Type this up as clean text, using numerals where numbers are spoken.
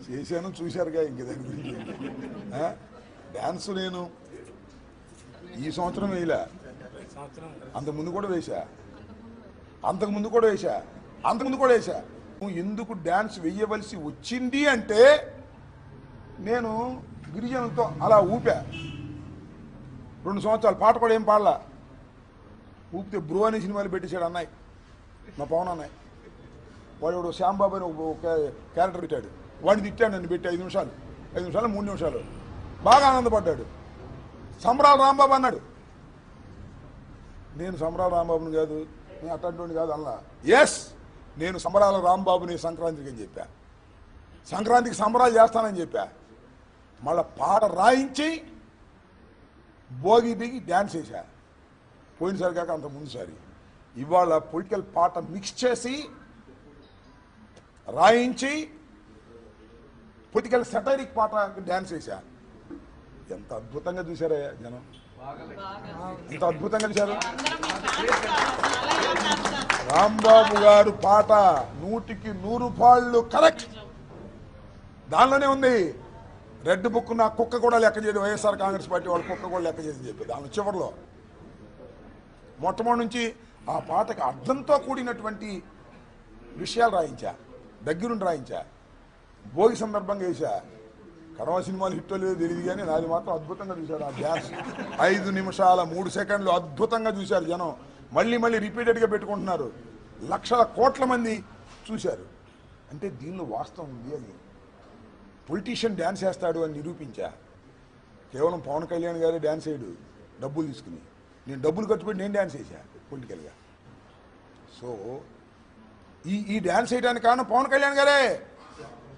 చేశాను, చూశారుగా. ఇంక దాని గురించి డ్యాన్స్ నేను ఈ సంవత్సరం వేయలే, అంతకుముందు కూడా వేశా, అంతకుముందు కూడా వేశా. ఎందుకు డ్యాన్స్ వేయవలసి వచ్చింది అంటే నేను గిరిజనులతో అలా ఊపా 2 సంవత్సరాలు. పాట కూడా ఏం పాడలా. ఊపితే బ్రో అనే సినిమాలు పెట్టేశాడు అన్నయ్య, మా పవన్ అన్నయ్య. వాడు శ్యాంబాబు అని ఒక క్యారెక్టర్ పెట్టాడు. వాడిని తిట్టాడు, నన్ను పెట్టి 5 నిమిషాలు 3 నిమిషాలు. బాగా ఆనందపడ్డాడు. సంబరాల రాంబాబు అన్నాడు. నేను సంబరాల రాంబాబుని కాదు, నేను అట్లాంటి కాదు అన్నా. ఎస్, నేను సంబరాల రాంబాబుని సంక్రాంతికి అని చెప్పా. సంక్రాంతికి సంబరాలు చేస్తానని చెప్పా. మళ్ళా పాట రాయించి భోగి దిగి డ్యాన్స్ వేసా. పోయినసారి కాక అంత ముందుసారి. ఇవాళ పొలిటికల్ పాట మిక్స్ చేసి రాయించి పొలిటికల్ సెటైరిక్ పాట డ్యాన్స్ వేసా. ఎంత అద్భుతంగా చూశారా జనం, ఎంత అద్భుతంగా చూశారు. రాంబాబు గారు పాట 100కి 100 పాళ్ళు కరెక్ట్. దానిలోనే ఉంది. రెడ్ బుక్ నా కుక్క కూడా లెక్క చేయదు. వైఎస్ఆర్ కాంగ్రెస్ పార్టీ వాళ్ళ కుక్క కూడా లెక్క చేసి చెప్పి దాని చివరిలో మొట్టమొదటి నుంచి ఆ పాటకి అర్థంతో కూడినటువంటి విషయాలు రాయించా, దగ్గరుండి రాయించా. భోగి సందర్భంగా వేసా. కడవ సినిమాలు హిట్ లేదో తెలియదు కానీ నాది మాత్రం అద్భుతంగా చూశారు. ఆ డ్యాన్స్ 5 నిమిషాల 3 సెకండ్లు అద్భుతంగా చూశారు జనం. మళ్ళీ రిపీటెడ్గా పెట్టుకుంటున్నారు. లక్షల కోట్ల మంది చూశారు. అంటే దీనిలో వాస్తవం ఉంది అని. పొలిటీషియన్ డ్యాన్స్ వేస్తాడు అని నిరూపించా. కేవలం పవన్ కళ్యాణ్ గారే డ్యాన్స్ వేయడు డబ్బులు తీసుకుని. నేను డబ్బులు ఖర్చు పెట్టి నేను డ్యాన్స్ వేసా పొలిటికల్గా. సో ఈ డ్యాన్స్ వేయడానికి కారణం పవన్ కళ్యాణ్ గారే.